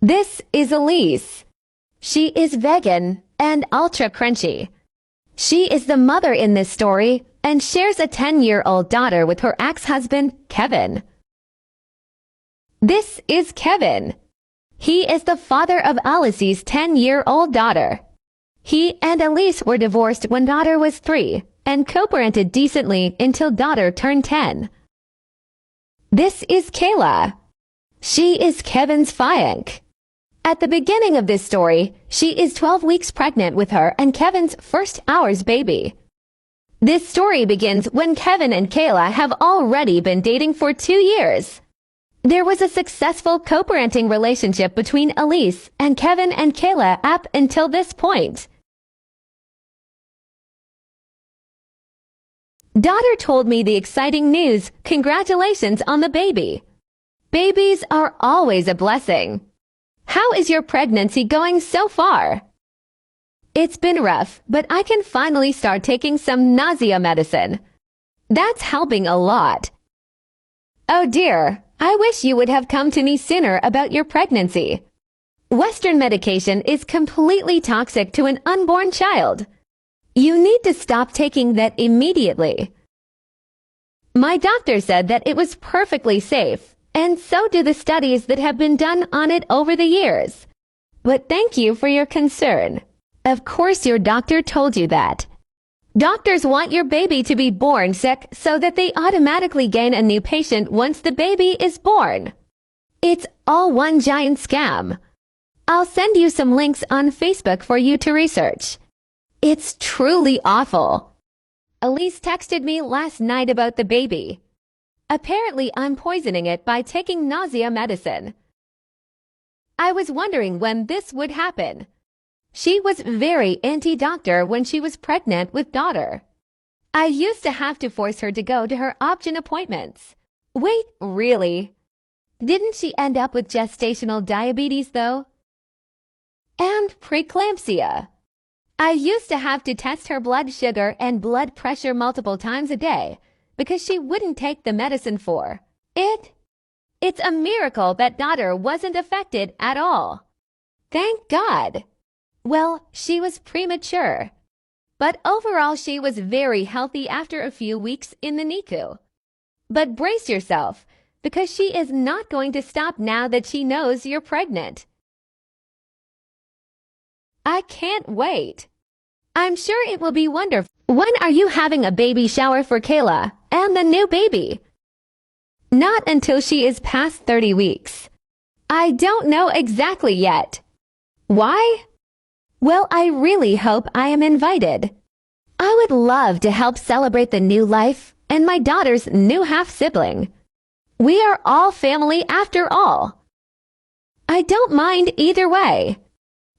This is Alyse. She is vegan and ultra crunchy. She is the mother in this story and shares a 10-year-old daughter with her ex-husband, Kevin. This is Kevin. He is the father of Alyse's 10-year-old daughter. He and Alyse were divorced when daughter was 3 and co-parented decently until daughter turned 10. This is Kayla. She is Kevin's fiancée. At the beginning of this story, she is 12 weeks pregnant with her and Kevin's first hours baby. This story begins when Kevin and Kayla have already been dating for 2 years. There was a successful co-parenting relationship between Alyse and Kevin and Kayla up until this point. Daughter told me the exciting news. Congratulations on the baby. Babies are always a blessing. How is your pregnancy going so far? It's been rough, but I can finally start taking some nausea medicine. That's helping a lot. Oh dear, I wish you would have come to me sooner about your pregnancy. Western medication is completely toxic to an unborn child. You need to stop taking that immediately. My doctor said that it was perfectly safe, and so do the studies that have been done on it over the years. But thank you for your concern. Of course your doctor told you that. Doctors want your baby to be born sick so that they automatically gain a new patient once the baby is born. It's all one giant scam. I'll send you some links on Facebook for you to research. It's truly awful. Alyse texted me last night about the baby. Apparently, I'm poisoning it by taking nausea medicine. I was wondering when this would happen. She was very anti-doctor when she was pregnant with daughter. I used to have to force her to go to her option appointments. Wait, really? Didn't she end up with gestational diabetes, though? And preeclampsia. I used to have to test her blood sugar and blood pressure multiple times a day, because she wouldn't take the medicine for it. It's a miracle that daughter wasn't affected at all. Thank God. Well, she was premature. But overall she was very healthy after a few weeks in the NICU. But brace yourself, because she is not going to stop now that she knows you're pregnant. I can't wait. I'm sure it will be wonderful. When are you having a baby shower for Kayla and the new baby? Not until she is past 30 weeks. I don't know exactly yet. Why? Well, I really hope I am invited. I would love to help celebrate the new life and my daughter's new half-sibling. We are all family after all. I don't mind either way.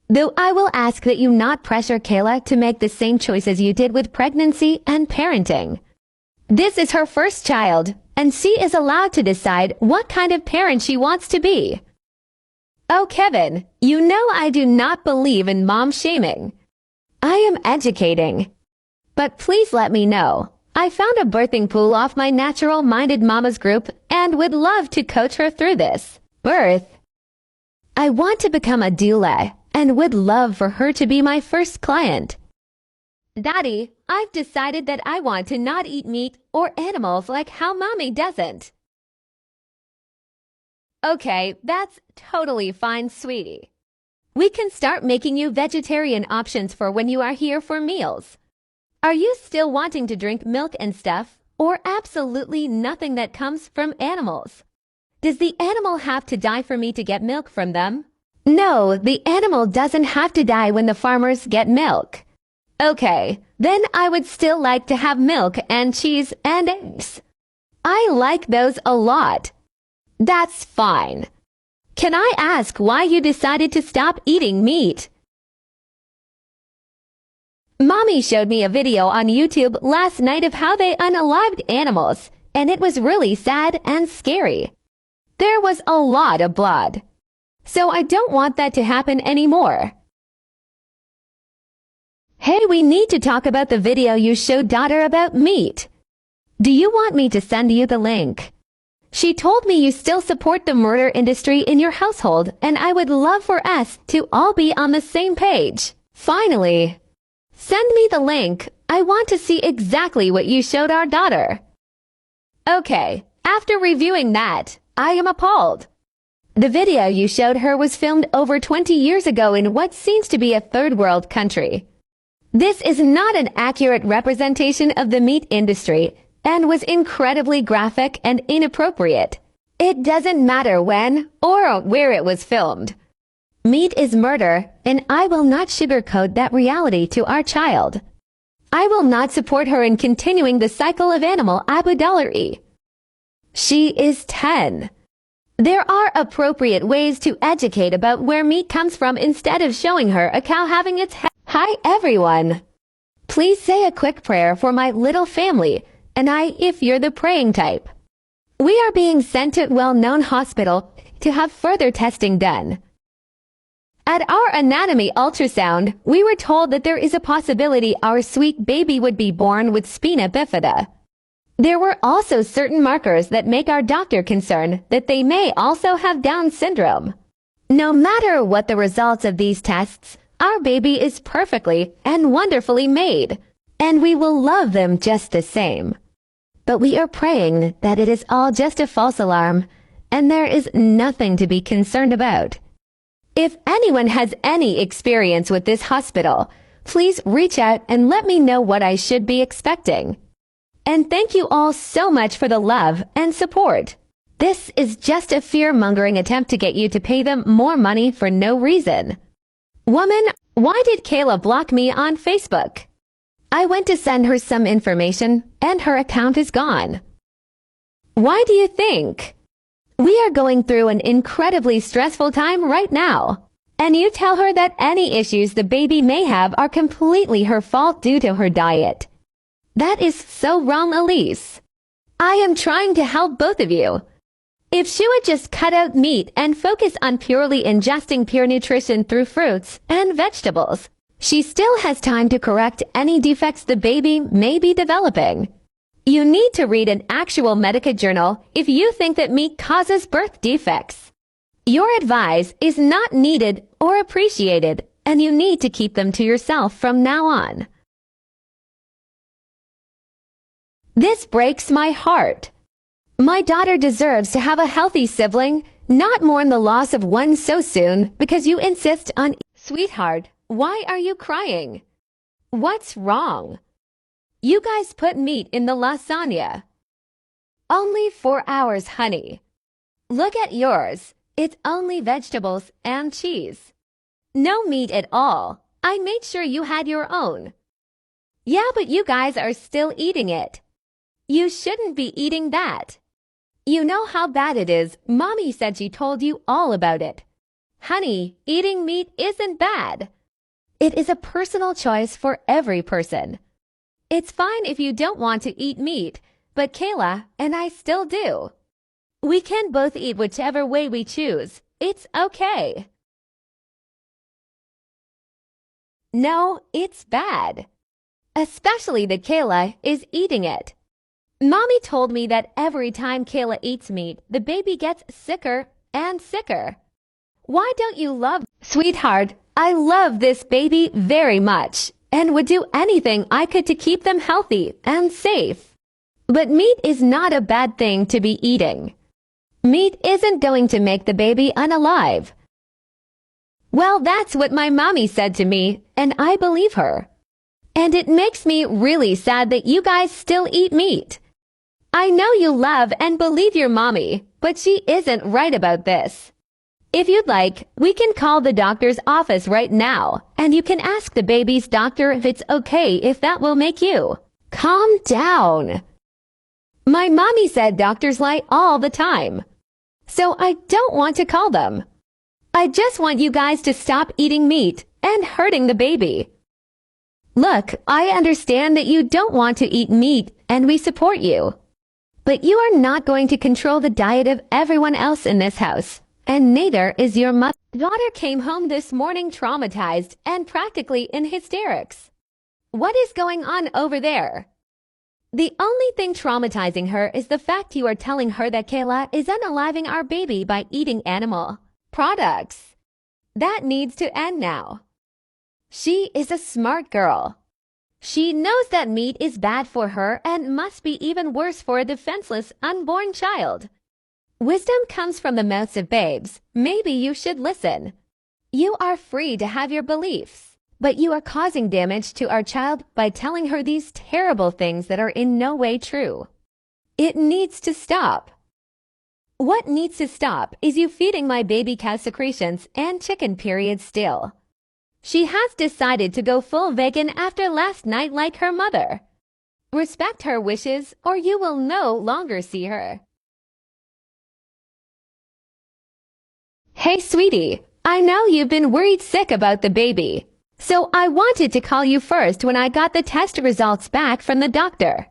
Though I will ask that you not pressure Kayla to make the same choices you did with pregnancy and parenting. This is her first child, and she is allowed to decide what kind of parent she wants to be. Oh, Kevin, you know I do not believe in mom shaming. I am educating. But please let me know. I found a birthing pool off my natural-minded mamas group and would love to coach her through this birth. I want to become a doula and would love for her to be my first client. Daddy, I've decided that I want to not eat meat or animals like how Mommy doesn't. Okay, that's totally fine, sweetie. We can start making you vegetarian options for when you are here for meals. Are you still wanting to drink milk and stuff, or absolutely nothing that comes from animals? Does the animal have to die for me to get milk from them? No, the animal doesn't have to die when the farmers get milk. Okay, then I would still like to have milk and cheese and eggs. I like those a lot. That's fine. Can I ask why you decided to stop eating meat? Mommy showed me a video on YouTube last night of how they unalived animals, and it was really sad and scary. There was a lot of blood. So I don't want that to happen anymore. Hey, we need to talk about the video you showed daughter about meat. Do you want me to send you the link? She told me you still support the murder industry in your household, and I would love for us to all be on the same page. Finally, send me the link. I want to see exactly what you showed our daughter. Okay, after reviewing that, I am appalled. The video you showed her was filmed over 20 years ago in what seems to be a third world country. This is not an accurate representation of the meat industry and was incredibly graphic and inappropriate. It doesn't matter when or where it was filmed. Meat is murder, and I will not sugarcoat that reality to our child. I will not support her in continuing the cycle of animal idolatry. She is 10. There are appropriate ways to educate about where meat comes from instead of showing her a cow having its head. Hi everyone. Please say a quick prayer for my little family, and if you're the praying type. We are being sent to a well-known hospital to have further testing done. At our anatomy ultrasound, we were told that there is a possibility our sweet baby would be born with spina bifida. There were also certain markers that make our doctor concerned that they may also have Down syndrome. No matter what the results of these tests, our baby is perfectly and wonderfully made, and we will love them just the same. But we are praying that it is all just a false alarm, and there is nothing to be concerned about. If anyone has any experience with this hospital, please reach out and let me know what I should be expecting. And thank you all so much for the love and support. This is just a fear-mongering attempt to get you to pay them more money for no reason. Woman, why did Kayla block me on Facebook? I went to send her some information, and her account is gone. Why do you think? We are going through an incredibly stressful time right now, and you tell her that any issues the baby may have are completely her fault due to her diet. That is so wrong, Alyse. I am trying to help both of you. If she would just cut out meat and focus on purely ingesting pure nutrition through fruits and vegetables, she still has time to correct any defects the baby may be developing. You need to read an actual medical journal if you think that meat causes birth defects. Your advice is not needed or appreciated, and you need to keep them to yourself from now on. This breaks my heart. My daughter deserves to have a healthy sibling, not mourn the loss of one so soon because you insist on... Sweetheart, why are you crying? What's wrong? You guys put meat in the lasagna. Only 4 hours, honey. Look at yours. It's only vegetables and cheese. No meat at all. I made sure you had your own. Yeah, but you guys are still eating it. You shouldn't be eating that. You know how bad it is. Mommy said she told you all about it. Honey, eating meat isn't bad. It is a personal choice for every person. It's fine if you don't want to eat meat, but Kayla and I still do. We can both eat whichever way we choose. It's okay. No, it's bad. Especially that Kayla is eating it. Mommy told me that every time Kayla eats meat, the baby gets sicker and sicker. Why don't you love... Sweetheart, I love this baby very much and would do anything I could to keep them healthy and safe. But meat is not a bad thing to be eating. Meat isn't going to make the baby unalive. Well, that's what my mommy said to me, and I believe her. And it makes me really sad that you guys still eat meat. I know you love and believe your mommy, but she isn't right about this. If you'd like, we can call the doctor's office right now, and you can ask the baby's doctor if it's okay if that will make you. Calm down. My mommy said doctors lie all the time, so I don't want to call them. I just want you guys to stop eating meat and hurting the baby. Look, I understand that you don't want to eat meat, and we support you. But you are not going to control the diet of everyone else in this house, and neither is your mother. Daughter came home this morning traumatized and practically in hysterics. What is going on over there? The only thing traumatizing her is the fact you are telling her that Kayla is unaliving our baby by eating animal products. That needs to end now. She is a smart girl. She knows that meat is bad for her and must be even worse for a defenseless, unborn child. Wisdom comes from the mouths of babes. Maybe you should listen. You are free to have your beliefs, but you are causing damage to our child by telling her these terrible things that are in no way true. It needs to stop. What needs to stop is you feeding my baby cow secretions and chicken period still. She has decided to go full vegan after last night like her mother. Respect her wishes or you will no longer see her. Hey sweetie, I know you've been worried sick about the baby. So I wanted to call you first when I got the test results back from the doctor.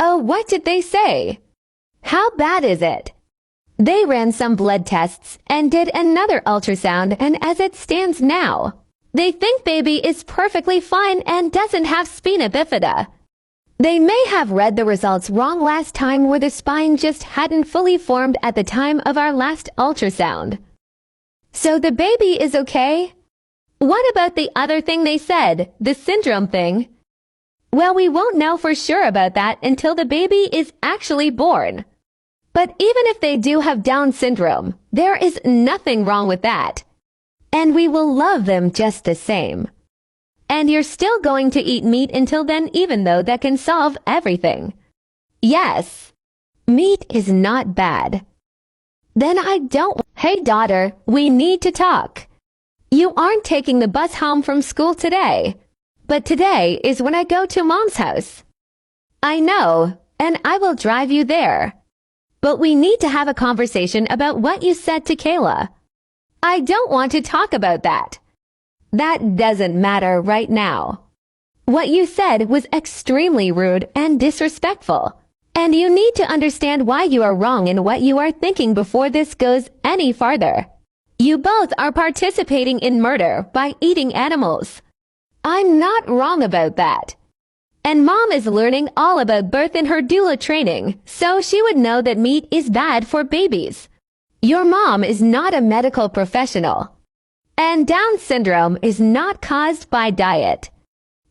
Oh, what did they say? How bad is it? They ran some blood tests and did another ultrasound, and as it stands now, they think baby is perfectly fine and doesn't have spina bifida. They may have read the results wrong last time where the spine just hadn't fully formed at the time of our last ultrasound. So the baby is okay? What about the other thing they said, the syndrome thing? Well, we won't know for sure about that until the baby is actually born. But even if they do have Down syndrome, there is nothing wrong with that. And we will love them just the same. And you're still going to eat meat until then, even though that can solve everything. Yes, meat is not bad. Then I don't. Hey daughter, we need to talk. You aren't taking the bus home from school today, but today is when I go to Mom's house. I know, and I will drive you there. But we need to have a conversation about what you said to Kayla. I don't want to talk about that. That doesn't matter right now. What you said was extremely rude and disrespectful, and you need to understand why you are wrong in what you are thinking before this goes any farther. You both are participating in murder by eating animals. I'm not wrong about that. And Mom is learning all about birth in her doula training, so she would know that meat is bad for babies. Your mom is not a medical professional. And Down syndrome is not caused by diet.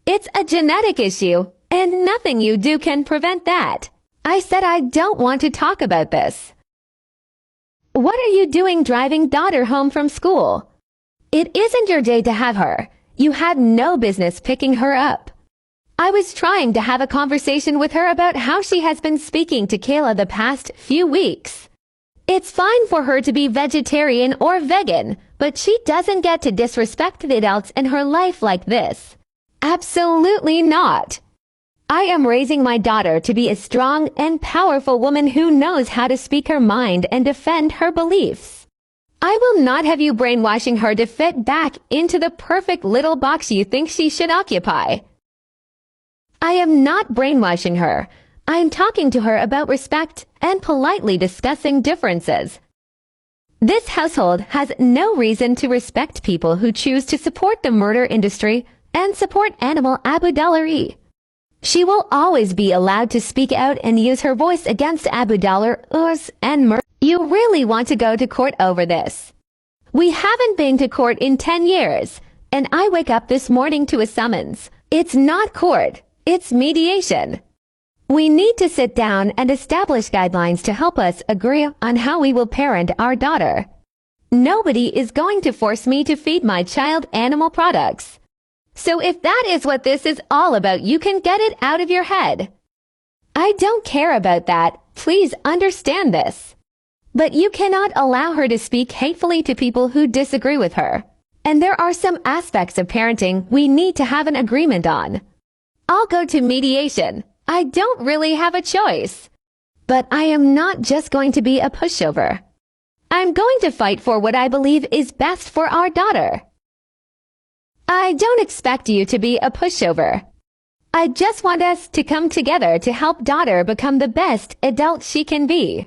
It's a genetic issue, and nothing you do can prevent that. I said I don't want to talk about this. What are you doing driving daughter home from school? It isn't your day to have her. You had no business picking her up. I was trying to have a conversation with her about how she has been speaking to Kayla the past few weeks. It's fine for her to be vegetarian or vegan, but she doesn't get to disrespect the adults in her life like this. Absolutely not. I am raising my daughter to be a strong and powerful woman who knows how to speak her mind and defend her beliefs. I will not have you brainwashing her to fit back into the perfect little box you think she should occupy. I am not brainwashing her. I am talking to her about respect and politely discussing differences. This household has no reason to respect people who choose to support the murder industry and support animal abductology. She will always be allowed to speak out and use her voice against abductors and murder. You really want to go to court over this? We haven't been to court in 10 years, and I wake up this morning to a summons. It's not court, it's mediation. We need to sit down and establish guidelines to help us agree on how we will parent our daughter. Nobody is going to force me to feed my child animal products. So if that is what this is all about, you can get it out of your head. I don't care about that. Please understand this. But you cannot allow her to speak hatefully to people who disagree with her. And there are some aspects of parenting we need to have an agreement on. I'll go to mediation. I don't really have a choice. But I am not just going to be a pushover. I'm going to fight for what I believe is best for our daughter. I don't expect you to be a pushover. I just want us to come together to help daughter become the best adult she can be.